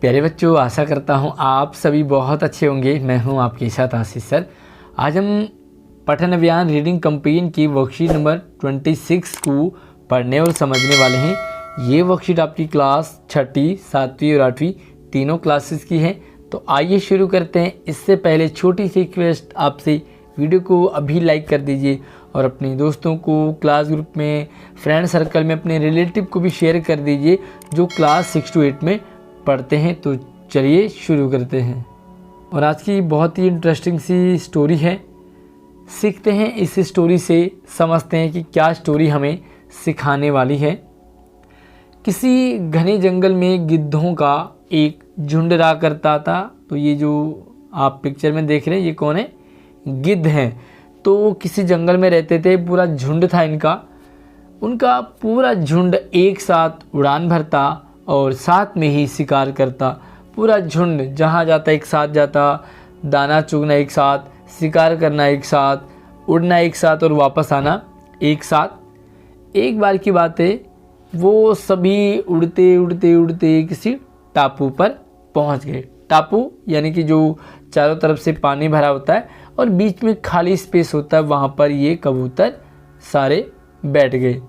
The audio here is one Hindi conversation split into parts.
प्यारे बच्चों, आशा करता हूँ आप सभी बहुत अच्छे होंगे। मैं हूँ आपके साथ आशीष सर। आज हम पठन अभियान रीडिंग कैंपेन की वर्कशीट नंबर 26 को पढ़ने और समझने वाले हैं। ये वर्कशीट आपकी क्लास 6ठी, 7वीं और 8वीं तीनों क्लासेस की है। तो आइए शुरू करते हैं। इससे पहले छोटी सी रिक्वेस्ट आपसे, वीडियो को अभी लाइक कर दीजिए और अपने दोस्तों को, क्लास ग्रुप में, फ्रेंड सर्कल में, अपने रिलेटिव को भी शेयर कर दीजिए जो क्लास 6 to 8 में पढ़ते हैं। तो चलिए शुरू करते हैं। और आज की बहुत ही इंटरेस्टिंग सी स्टोरी है। सीखते हैं इस स्टोरी से, समझते हैं कि क्या स्टोरी हमें सिखाने वाली है। किसी घने जंगल में गिद्धों का एक झुंड रहा करता था। तो ये जो आप पिक्चर में देख रहे हैं, ये कौन है? गिद्ध हैं। तो किसी जंगल में रहते थे, पूरा झुंड था इनका। उनका पूरा झुंड एक साथ उड़ान भरता और साथ में ही शिकार करता। पूरा झुंड जहाँ जाता एक साथ जाता, दाना चुगना एक साथ, शिकार करना एक साथ, उड़ना एक साथ और वापस आना एक साथ। एक बार की बात है, वो सभी उड़ते उड़ते उड़ते किसी टापू पर पहुंच गए। टापू यानी कि जो चारों तरफ से पानी भरा होता है और बीच में खाली स्पेस होता है, वहाँ पर ये कबूतर सारे बैठ गए।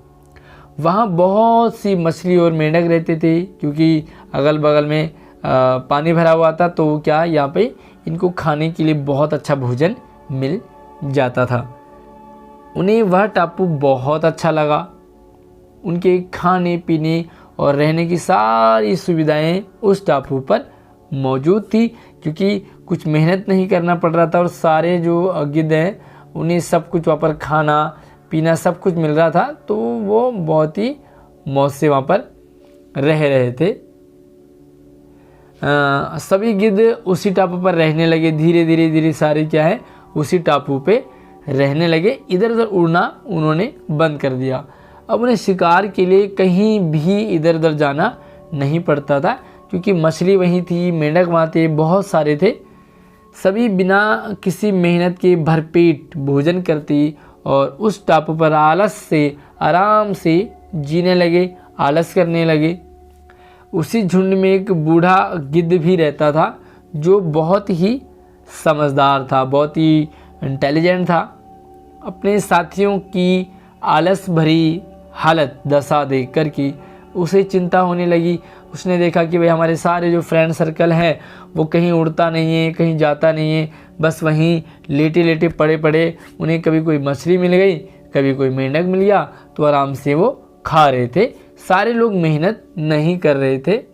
वहाँ बहुत सी मछली और मेंढक रहते थे, क्योंकि अगल बगल में पानी भरा हुआ था। तो क्या यहाँ पे इनको खाने के लिए बहुत अच्छा भोजन मिल जाता था। उन्हें वह टापू बहुत अच्छा लगा। उनके खाने पीने और रहने की सारी सुविधाएं उस टापू पर मौजूद थी, क्योंकि कुछ मेहनत नहीं करना पड़ रहा था और सारे जो गिद्ध हैं उन्हें सब कुछ वहाँ पर खाना पीना सब कुछ मिल रहा था। तो वो बहुत ही मौज से वहाँ पर रह रहे थे। सभी गिद्ध उसी टापू पर रहने लगे। धीरे धीरे धीरे सारे क्या है, उसी टापू पे रहने लगे। इधर उधर उड़ना उन्होंने बंद कर दिया। अब उन्हें शिकार के लिए कहीं भी इधर उधर जाना नहीं पड़ता था, क्योंकि मछली वहीं थी, मेंढक वहाँ थे, बहुत सारे थे। सभी बिना किसी मेहनत के भरपेट भोजन करती और उस टापू पर आलस से आराम से जीने लगे, आलस करने लगे। उसी झुंड में एक बूढ़ा गिद्ध भी रहता था, जो बहुत ही समझदार था, बहुत ही इंटेलिजेंट था। अपने साथियों की आलस भरी हालत दशा देख कर के उसे चिंता होने लगी। उसने देखा कि भाई हमारे सारे जो फ्रेंड सर्कल हैं वो कहीं उड़ता नहीं है, कहीं जाता नहीं है, बस वहीं लेटे लेटे पड़े पड़े। उन्हें कभी कोई मछली मिल गई, कभी कोई मेंढक मिल गया, तो आराम से वो खा रहे थे। सारे लोग मेहनत नहीं कर रहे थे।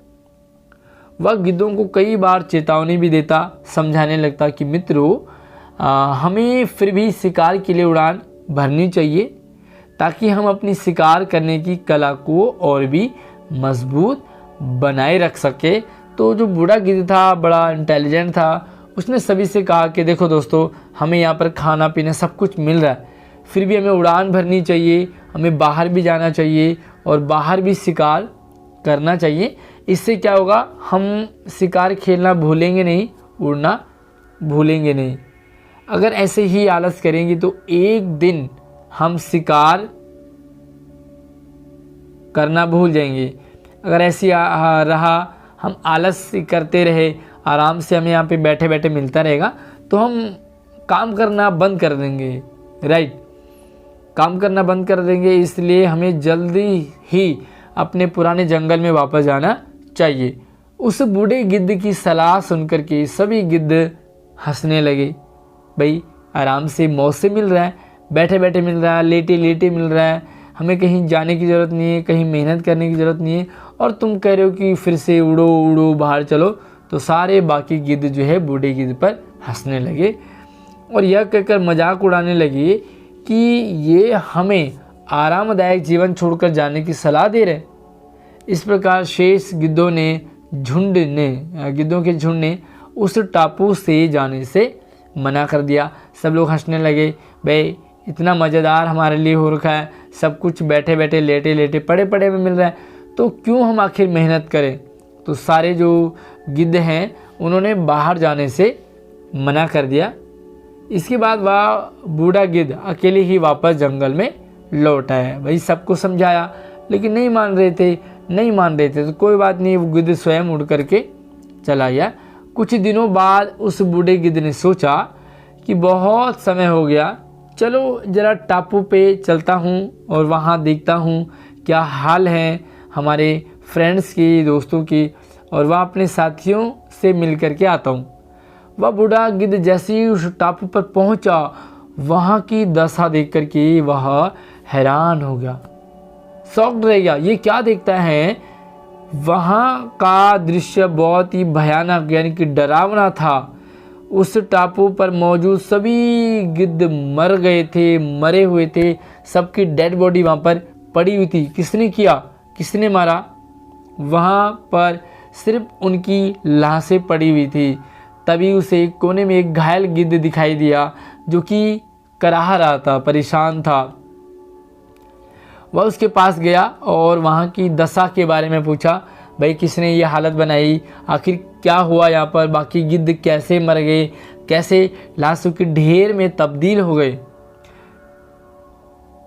वह गिद्धों को कई बार चेतावनी भी देता, समझाने लगता कि मित्रों, हमें फिर भी शिकार के लिए उड़ान भरनी चाहिए, ताकि हम अपनी शिकार करने की कला को और भी मजबूत बनाए रख सके। तो जो बूढ़ा गिद्ध था, बड़ा इंटेलिजेंट था, उसने सभी से कहा कि देखो दोस्तों, हमें यहाँ पर खाना पीना सब कुछ मिल रहा है, फिर भी हमें उड़ान भरनी चाहिए, हमें बाहर भी जाना चाहिए और बाहर भी शिकार करना चाहिए। इससे क्या होगा, हम शिकार खेलना भूलेंगे नहीं, उड़ना भूलेंगे नहीं। अगर ऐसे ही आलस करेंगे तो एक दिन हम शिकार करना भूल जाएंगे। अगर ऐसी रहा, हम आलस करते रहे, आराम से हमें यहाँ पे बैठे बैठे मिलता रहेगा, तो हम काम करना बंद कर देंगे। राइट, काम करना बंद कर देंगे। इसलिए हमें जल्दी ही अपने पुराने जंगल में वापस जाना चाहिए। उस बूढ़े गिद्ध की सलाह सुनकर के सभी गिद्ध हंसने लगे। भाई आराम से मौज से मिल रहा है, बैठे बैठे मिल रहा है, लेटे लेटे मिल रहा है, हमें कहीं जाने की ज़रूरत नहीं है, कहीं मेहनत करने की ज़रूरत नहीं है, और तुम कह रहे हो कि फिर से उड़ो उड़ो बाहर चलो। तो सारे बाकी गिद्ध जो है बूढ़े गिद्ध पर हंसने लगे और यह कहकर मजाक उड़ाने लगे कि ये हमें आरामदायक जीवन छोड़कर जाने की सलाह दे रहे। इस प्रकार शेष गिद्धों के झुंड ने उस टापू से जाने से मना कर दिया। सब लोग हंसने लगे, भाई इतना मज़ेदार हमारे लिए हो रखा है, सब कुछ बैठे बैठे लेटे लेटे पड़े पड़े में मिल रहा है, तो क्यों हम आखिर मेहनत करें। तो सारे जो गिद्ध हैं उन्होंने बाहर जाने से मना कर दिया। इसके बाद वह बूढ़ा गिद्ध अकेले ही वापस जंगल में लौट आया। भाई सबको समझाया, लेकिन नहीं मान रहे थे। तो कोई बात नहीं, वो गिद्ध स्वयं उड़ करके चला गया। कुछ दिनों बाद उस बूढ़े गिद्ध ने सोचा कि बहुत समय हो गया, चलो ज़रा टापू पे चलता हूँ और वहाँ देखता हूँ क्या हाल है हमारे फ्रेंड्स की, दोस्तों की, और वहाँ अपने साथियों से मिल कर के आता हूँ। वह बूढ़ा गिद्ध जैसे ही उस टापू पर पहुँचा, वहाँ की दशा देख कर के वह हैरान हो गया, शॉक्ड रह गया। ये क्या देखता है? वहाँ का दृश्य बहुत ही भयानक यानी कि डरावना था। उस टापू पर मौजूद सभी गिद्ध मर गए थे, मरे हुए थे। सबकी डेड बॉडी वहाँ पर पड़ी हुई थी। किसने किया, किसने मारा? वहाँ पर सिर्फ उनकी लाशें पड़ी हुई थी। तभी उसे कोने में एक घायल गिद्ध दिखाई दिया जो कि कराह रहा था, परेशान था। वह उसके पास गया और वहाँ की दशा के बारे में पूछा, भाई किसने ये हालत बनाई, आखिर क्या हुआ यहाँ पर, बाकी गिद्ध कैसे मर गए, कैसे लाशों के ढेर में तब्दील हो गए।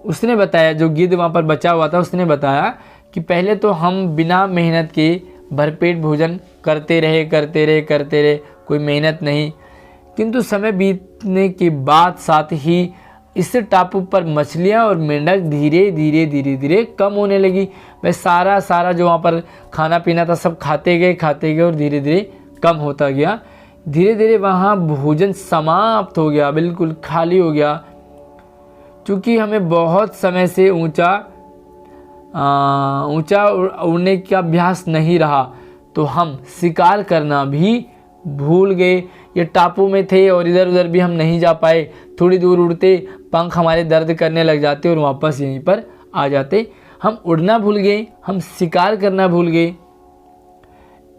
उसने बताया, जो गिद्ध वहाँ पर बचा हुआ था उसने बताया कि पहले तो हम बिना मेहनत के भरपेट भोजन करते रहे, कोई मेहनत नहीं, किंतु समय बीतने के बाद साथ ही इस टापू पर मछलियाँ और मेंढक धीरे कम होने लगी। वह सारा जो वहाँ पर खाना पीना था सब खाते गए और धीरे धीरे कम होता गया। धीरे धीरे वहाँ भोजन समाप्त हो गया, बिल्कुल खाली हो गया। चूँकि हमें बहुत समय से ऊंचा उड़ने का अभ्यास नहीं रहा, तो हम शिकार करना भी भूल गए। ये टापू में थे और इधर उधर भी हम नहीं जा पाए। थोड़ी दूर उड़ते पंख हमारे दर्द करने लग जाते और वापस यहीं पर आ जाते। हम उड़ना भूल गए, हम शिकार करना भूल गए।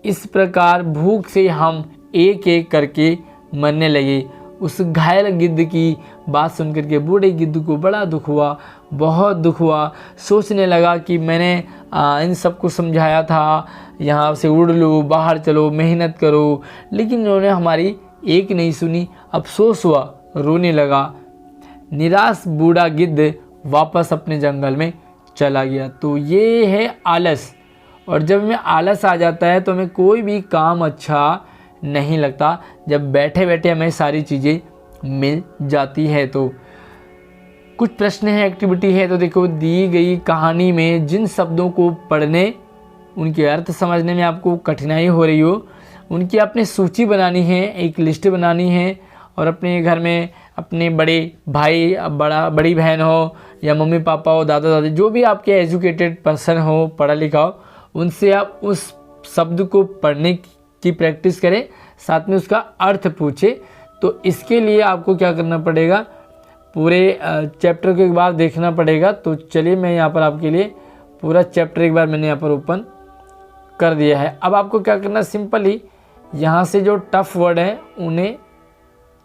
इस प्रकार भूख से हम एक एक करके मरने लगे। उस घायल गिद्ध की बात सुनकर के बूढ़े गिद्ध को बड़ा दुख हुआ, बहुत दुख हुआ। सोचने लगा कि मैंने इन सबको समझाया था, यहाँ से उड़ लो, बाहर चलो, मेहनत करो, लेकिन इन्होंने हमारी एक नहीं सुनी। अफसोस हुआ, रोने लगा। निराश बूढ़ा गिद्ध वापस अपने जंगल में चला गया। तो ये है आलस। और जब हमें आलस आ जाता है तो हमें कोई भी काम अच्छा नहीं लगता। जब बैठे बैठे हमें सारी चीज़ें मिल जाती है। तो कुछ प्रश्न है, एक्टिविटी है। तो देखो, दी गई कहानी में जिन शब्दों को पढ़ने, उनके अर्थ समझने में आपको कठिनाई हो रही हो, उनकी आपने सूची बनानी है, एक लिस्ट बनानी है और अपने घर में अपने बड़े भाई, बड़ी बहन हो या मम्मी पापा हो, दादा दादी, जो भी आपके एजुकेटेड पर्सन हो, पढ़ा लिखा हो, उनसे आप उस शब्द को पढ़ने की प्रैक्टिस करें, साथ में उसका अर्थ पूछे। तो इसके लिए आपको क्या करना पड़ेगा, पूरे चैप्टर को एक बार देखना पड़ेगा। तो चलिए, मैं यहाँ पर आपके लिए पूरा चैप्टर एक बार मैंने यहाँ पर ओपन कर दिया है। अब आपको क्या करना, सिंपली यहाँ से जो टफ वर्ड है उन्हें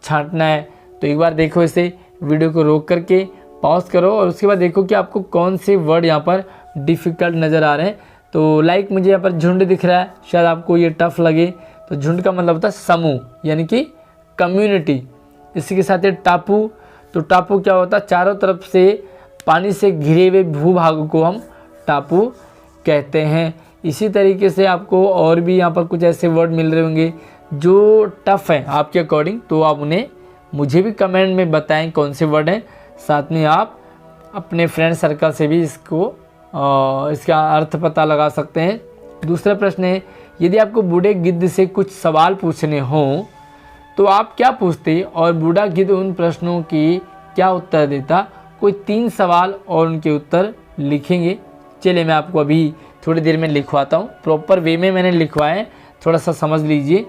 छांटना है। तो एक बार देखो, इसे वीडियो को रोक करके पॉज करो और उसके बाद देखो कि आपको कौन से वर्ड यहाँ पर डिफ़िकल्ट नज़र आ रहे हैं। तो लाइक मुझे यहाँ पर झुंड दिख रहा है, शायद आपको ये टफ लगे। तो झुंड का मतलब होता है समूह, यानी कि कम्युनिटी। इसी के साथ ये टापू। तो टापू क्या होता है, चारों तरफ से पानी से घिरे हुए भूभाग को हम टापू कहते हैं। इसी तरीके से आपको और भी यहाँ पर कुछ ऐसे वर्ड मिल रहे होंगे जो टफ हैं आपके अकॉर्डिंग। तो आप उन्हें मुझे भी कमेंट में बताएं कौन से वर्ड हैं। साथ में आप अपने फ्रेंड सर्कल से भी इसका अर्थ पता लगा सकते हैं। दूसरा प्रश्न है, यदि आपको बूढ़े गिद्ध से कुछ सवाल पूछने हों तो आप क्या पूछते और बूढ़ा गिद्ध उन प्रश्नों की क्या उत्तर देता? कोई 3 सवाल और उनके उत्तर लिखेंगे। चलिए, मैं आपको अभी थोड़ी देर में लिखवाता हूँ। प्रॉपर वे में मैंने लिखवाए हैं, थोड़ा सा समझ लीजिए।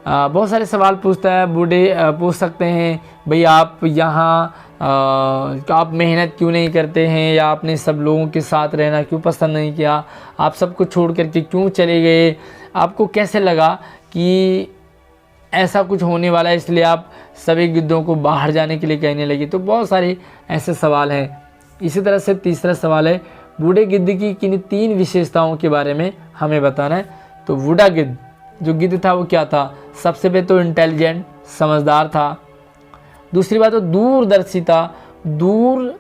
बहुत सारे सवाल पूछता है बूढ़े। पूछ सकते हैं, भाई आप यहाँ आप मेहनत क्यों नहीं करते हैं, या आपने सब लोगों के साथ रहना क्यों पसंद नहीं किया, आप सबको छोड़ करके क्यों चले गए, आपको कैसे लगा कि ऐसा कुछ होने वाला है इसलिए आप सभी गिद्धों को बाहर जाने के लिए कहने लगे। तो बहुत सारे ऐसे सवाल हैं। इसी तरह से तीसरा सवाल है, बूढ़े गिद्ध की किन 3 विशेषताओं के बारे में हमें बताना है। तो बूढ़ा गिद्ध जो गिद्ध था वो क्या था? सबसे पहले तो इंटेलिजेंट, समझदार था। दूसरी बात तो दूरदर्शिता, दूर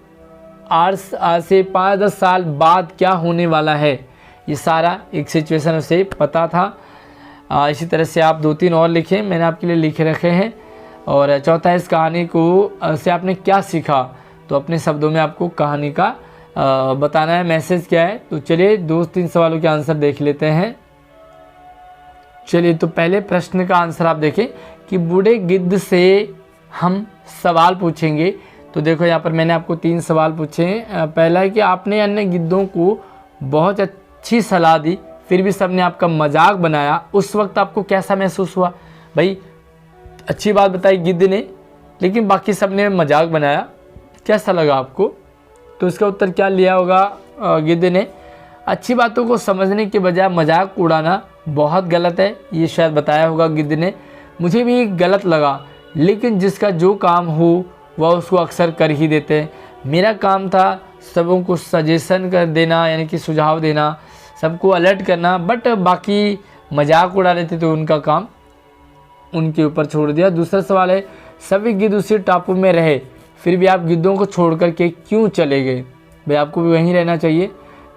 आज से 5-10 साल बाद क्या होने वाला है, ये सारा एक सिचुएशन उसे पता था। इसी तरह से आप 2-3 और लिखें, मैंने आपके लिए लिखे रखे हैं। और चौथा, इस कहानी को से आपने क्या सीखा, तो अपने शब्दों में आपको कहानी का बताना है, मैसेज क्या है। तो चलिए 2-3 सवालों के आंसर देख लेते हैं। चलिए, तो पहले प्रश्न का आंसर आप देखें कि बूढ़े गिद्ध से हम सवाल पूछेंगे। तो देखो यहाँ पर मैंने आपको 3 सवाल पूछे हैं। पहला है कि आपने अन्य गिद्धों को बहुत अच्छी सलाह दी, फिर भी सबने आपका मजाक बनाया, उस वक्त आपको कैसा महसूस हुआ। भाई अच्छी बात बताई गिद्ध ने, लेकिन बाकी सबने मजाक बनाया, कैसा लगा आपको। तो इसका उत्तर क्या लिया होगा गिद्ध ने, अच्छी बातों को समझने के बजाय मजाक उड़ाना बहुत गलत है, ये शायद बताया होगा गिद्ध ने। मुझे भी गलत लगा, लेकिन जिसका जो काम हो वह उसको अक्सर कर ही देते हैं। मेरा काम था सबों को सजेशन कर देना, यानी कि सुझाव देना, सबको अलर्ट करना, बट बाकी मजाक उड़ा रहे थे तो उनका काम उनके ऊपर छोड़ दिया। दूसरा सवाल है, सभी गिद्ध उसी टापू में रहे, फिर भी आप गिद्धों को छोड़ कर के क्यों चले गए। भाई आपको भी वहीं रहना चाहिए।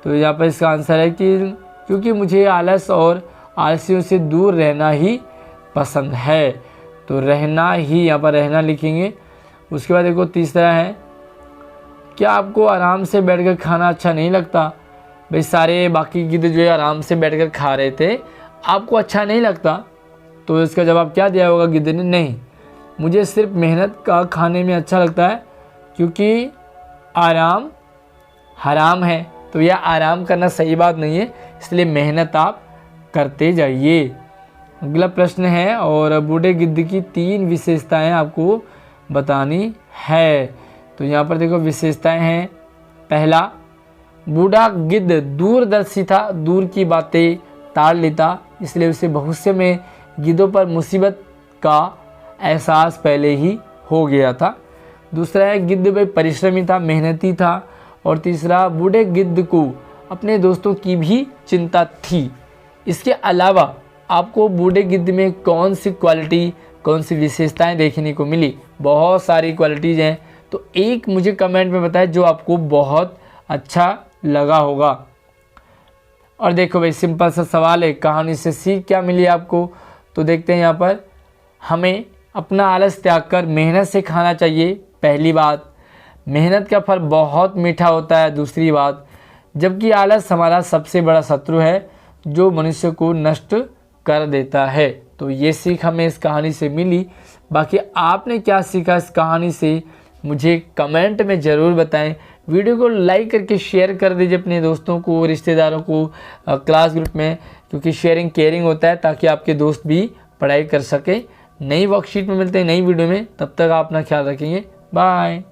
तो यहाँ पर इसका आंसर है कि क्योंकि मुझे आलस और आलसियों से दूर रहना ही पसंद है। तो रहना ही, यहाँ पर रहना लिखेंगे। उसके बाद देखो तीसरा है, क्या आपको आराम से बैठकर खाना अच्छा नहीं लगता। भाई सारे बाकी गिद्ध जो है आराम से बैठकर खा रहे थे, आपको अच्छा नहीं लगता। तो इसका जवाब क्या दिया होगा गिद्ध ने, नहीं, मुझे सिर्फ मेहनत का खाने में अच्छा लगता है, क्योंकि आराम हराम है। तो यह आराम करना सही बात नहीं है, इसलिए मेहनत आप करते जाइए। अगला प्रश्न है, और बूढ़े गिद्ध की 3 विशेषताएं आपको बतानी है। तो यहाँ पर देखो विशेषताएं हैं। पहला, बूढ़ा गिद्ध दूरदर्शी था, दूर की बातें ताड़ लेता, इसलिए उसे भविष्य में गिद्धों पर मुसीबत का एहसास पहले ही हो गया था। दूसरा है, गिद्ध भाई परिश्रमी था, मेहनती था। और तीसरा, बूढ़े गिद्ध को अपने दोस्तों की भी चिंता थी। इसके अलावा आपको बूढ़े गिद्ध में कौन सी क्वालिटी, कौन सी विशेषताएं देखने को मिली। बहुत सारी क्वालिटीज़ हैं, तो एक मुझे कमेंट में बताएं जो आपको बहुत अच्छा लगा होगा। और देखो भाई सिंपल सा सवाल है, कहानी से सीख क्या मिली आपको। तो देखते हैं यहाँ पर, हमें अपना आलस त्याग कर मेहनत से खाना चाहिए, पहली बात। मेहनत का फल बहुत मीठा होता है, दूसरी बात। जबकि आलस हमारा सबसे बड़ा शत्रु है, जो मनुष्य को नष्ट कर देता है। तो ये सीख हमें इस कहानी से मिली। बाकी आपने क्या सीखा इस कहानी से, मुझे कमेंट में ज़रूर बताएं। वीडियो को लाइक करके शेयर कर दीजिए अपने दोस्तों को, रिश्तेदारों को, क्लास ग्रुप में, क्योंकि शेयरिंग केयरिंग होता है, ताकि आपके दोस्त भी पढ़ाई कर सके। नई वर्कशीट में मिलते हैं नई वीडियो में, तब तक आप अपना ख्याल रखेंगे। बाय।